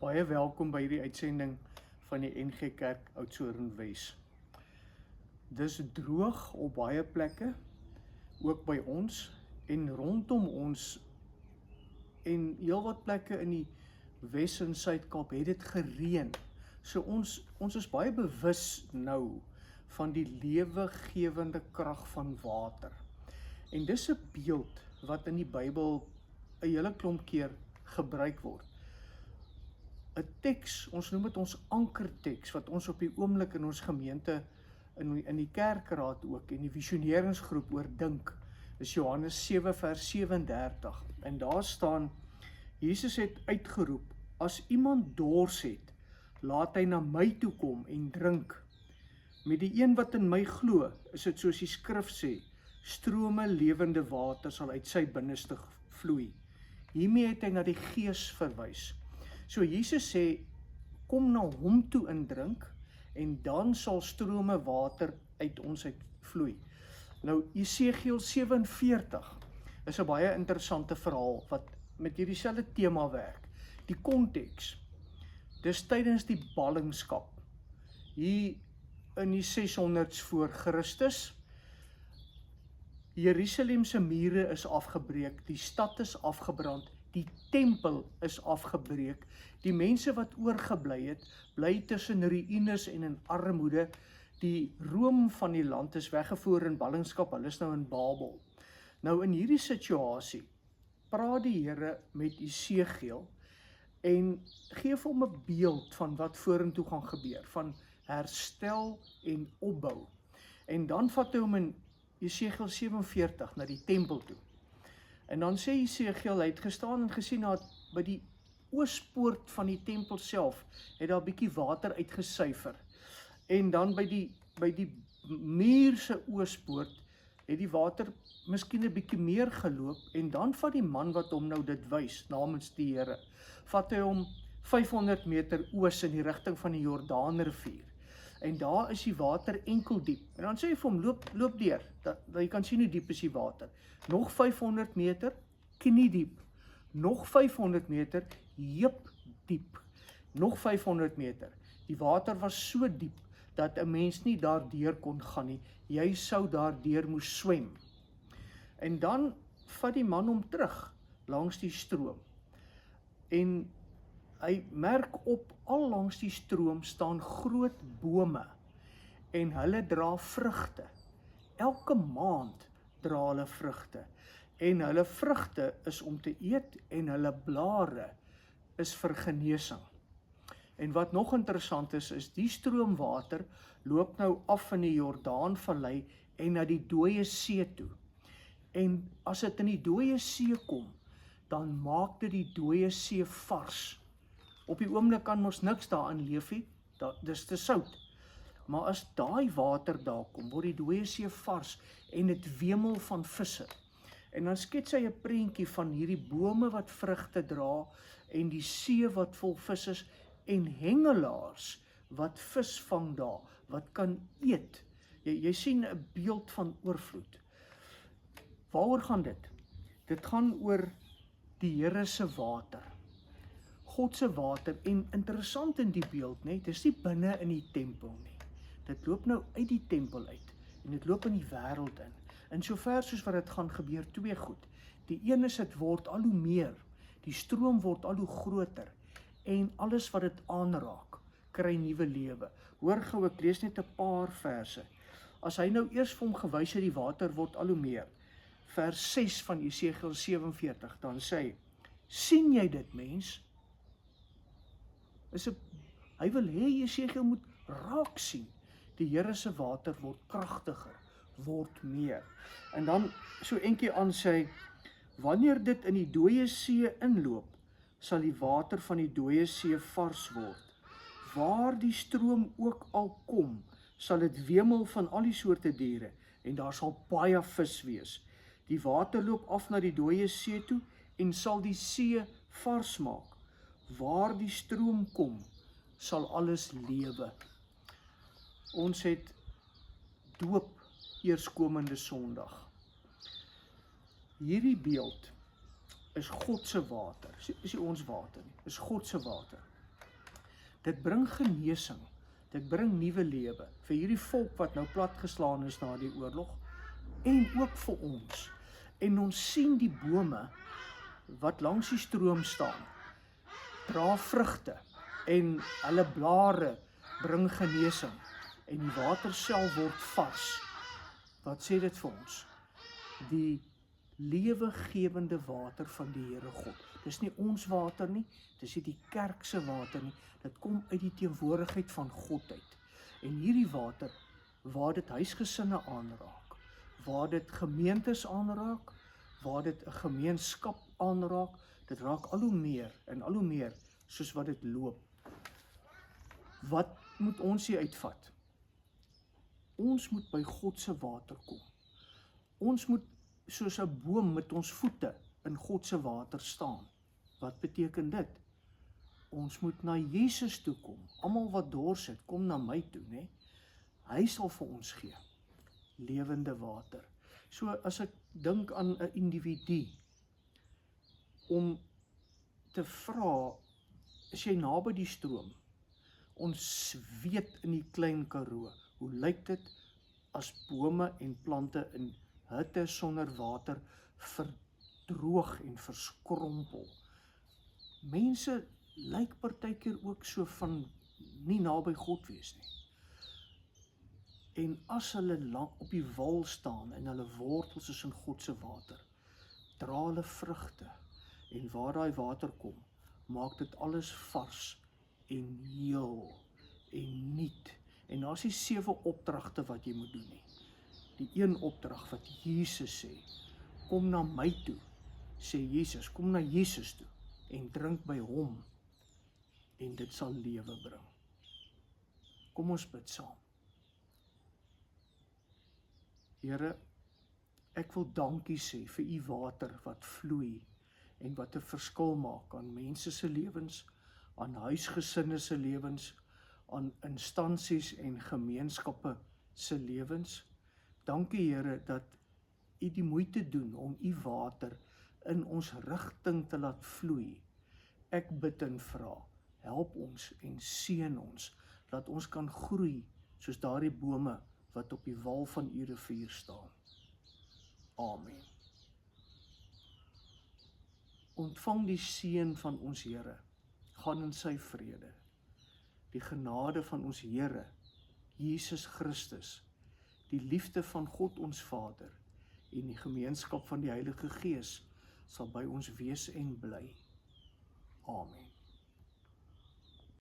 Baie welkom by hierdie uitsending van die NG Kerk Oudtshoorn Wes. Dis droog op baie plekke, ook by ons en rondom ons en heelwat plekke in die Wes en Suid-Kaap het dit gereën. So ons is baie bewus nou van die lewegewende krag van water. En dis 'n beeld wat in die Bybel 'n hele klomp keer gebruik word. 'n teks, ons noem dit ons ankerteks, wat ons op die oomblik in ons gemeente, in die kerkraad ook, en die visioneringsgroep oordink, is Johannes 7 vers 37, en daar staan, Jesus het uitgeroep, as iemand dors het, laat hy na my toe kom en drink. Met die een wat in my glo, is dit soos die skrif sê, strome lewende water sal uit sy binneste vloei. Hiermee het hy na die Gees verwys. So Jesus sê, kom na hom toe en drink, en dan sal strome water uit ons uit vloei. Nou, Jesegiel 47 is 'n baie interessante verhaal, wat met hierdie selfde tema werk. Die konteks, dis tydens die ballingskap, hier in die 600s voor Christus, Jerusalem se mure is afgebreek, die stad is afgebrand, die tempel is afgebreek, die mense wat oorgebly het, bly tussen ruïnes en in armoede, die room van die land is weggevoer in ballingskap, hulle is nou in Babel. Nou in hierdie situasie, praat die Here met Jesegiel, en gee vir hom 'n beeld van wat vorentoe gaan gebeur, van herstel en opbou. En dan vat hy hom in Jesegiel 47 na die tempel toe. En dan sê Jesegiel, hy het gestaan en gesien dat by die oospoort van die tempel self, het daar 'n bietjie water uitgesuiver. En dan by die muur se oospoort, het die water miskien 'n bietjie meer geloop, en dan vat die man wat hom nou dit wys, namens die Here, vat hy hom 500 meter oos in die rigting van die Jordaanrivier. En daar is die water enkel diep. En dan sê hy vir hom, loop deur, dat jy kan sien hoe diep is die water. Nog 500 meter, knie diep. Nog 500 meter, heup diep. Nog 500 meter. Die water was so diep, dat 'n mens nie daardeur kon gaan nie. Jy sou daardeur moes swem. En dan vat die man hom terug, langs die stroom. En hy merk op, al langs die stroom staan groot bome, en hulle dra vrugte. Elke maand dra hulle vrugte, en hulle vrugte is om te eet, en hulle blare is vir genesing. En wat nog interessant is die stroomwater loop nou af in die Jordaanvallei en na die Dooie See toe. En as dit in die Dooie See kom, dan maak dit die Dooie See vars. Op die oomblik kan ons niks daarin leef nie, dis te sout. Maar as daai water daar kom, word die Dooie See vars en dit wemel van visse. En dan skets hy 'n prentjie van hierdie bome wat vrugte dra en die see wat vol vis is en hengelaars wat vis vang daar, wat kan eet. Jy sien 'n beeld van oorvloed. Waaroor gaan dit? Dit gaan oor die Here se water. God se water, en interessant in die beeld, dis nie binne in die tempel nie. Dit loop nou uit die tempel uit, en dit loop in die wêreld in. En sover soos wat dit gaan gebeur, twee goed. Die een is, dit word al hoe meer, die stroom word al hoe groter, en alles wat dit aanraak, kry nuwe lewe. Hoor gou, ek lees net 'n paar verse. As hy nou eers vir hom gewys het, die water word al hoe meer. Vers 6 van Jesegiel 47, dan sê hy, sien jy dit, mens? Hy wil hê Jesegiel moet raak sien. Die Here se water word kragtiger, word meer. En dan so eentjie aan sê, wanneer dit in die Dooie See inloop, sal die water van die Dooie See vars word. Waar die stroom ook al kom, sal dit wemel van al die soorte diere, en daar sal baie vis wees. Die water loop af na die Dooie See toe, en sal die see vars maak. Waar die stroom kom, sal alles lewe. Ons het doop eerskomende Sondag. Hierdie beeld is God se water, is nie ons water nie, is God se water. Dit bring genesing, dit bring nuwe lewe vir hierdie volk wat nou platgeslaan is na die oorlog, en ook vir ons. En ons sien die bome wat langs die stroom staan, dra vrugte, en hulle blare bring genesing, en die water self word vars. Wat sê dit vir ons? Die lewegewende water van die Here God. Dis nie ons water nie, dis nie die kerk se water nie, dit kom uit die teenwoordigheid van God uit. En hierdie water, waar dit huisgesinne aanraak, waar dit gemeentes aanraak, waar dit 'n gemeenskap aanraak, dit raak al hoe meer en al hoe meer soos wat dit loop. Wat moet ons hier uitvat? Ons moet by God se water kom. Ons moet soos 'n boom met ons voete in God se water staan. Wat beteken dit? Ons moet na Jesus toe kom. Almal wat dors het, kom na my toe, né? Hy sal vir ons gee lewende water. So as ek dink aan 'n individu, om te vra, is jy naby die stroom? Ons weet in die Klein Karoo, hoe lyk dit as bome en plante in hitte sonder water verdroog en verskrompel? Mense lyk partykeer ook so van nie naby God wees nie. En as hulle lank op die wal staan en hulle wortels is in God se water, dra hulle vrugte, en waar daai water kom, maak dit alles vars en heel en nuut. En daar's nie 7 opdragte wat jy moet doen nie. Die een opdrag wat Jesus sê, kom na my toe, sê Jesus, kom na Jesus toe en drink by hom, en dit sal lewe bring. Kom ons bid saam. Here, ek wil dankie sê vir u water wat vloei en wat 'n verskil maak aan mense se lewens, aan huisgesinne se lewens, aan instansies en gemeenskappe se lewens. Dankie Here dat u die moeite doen om u water in ons rigting te laat vloei. Ek bid en vra, help ons en seën ons, dat ons kan groei soos daardie bome wat op die wal van u rivier staan. Amen. Ontvang die seën van ons Here, gaan in sy vrede. Die genade van ons Here, Jesus Christus, die liefde van God ons Vader en die gemeenskap van die Heilige Gees sal by ons wees en bly. Amen.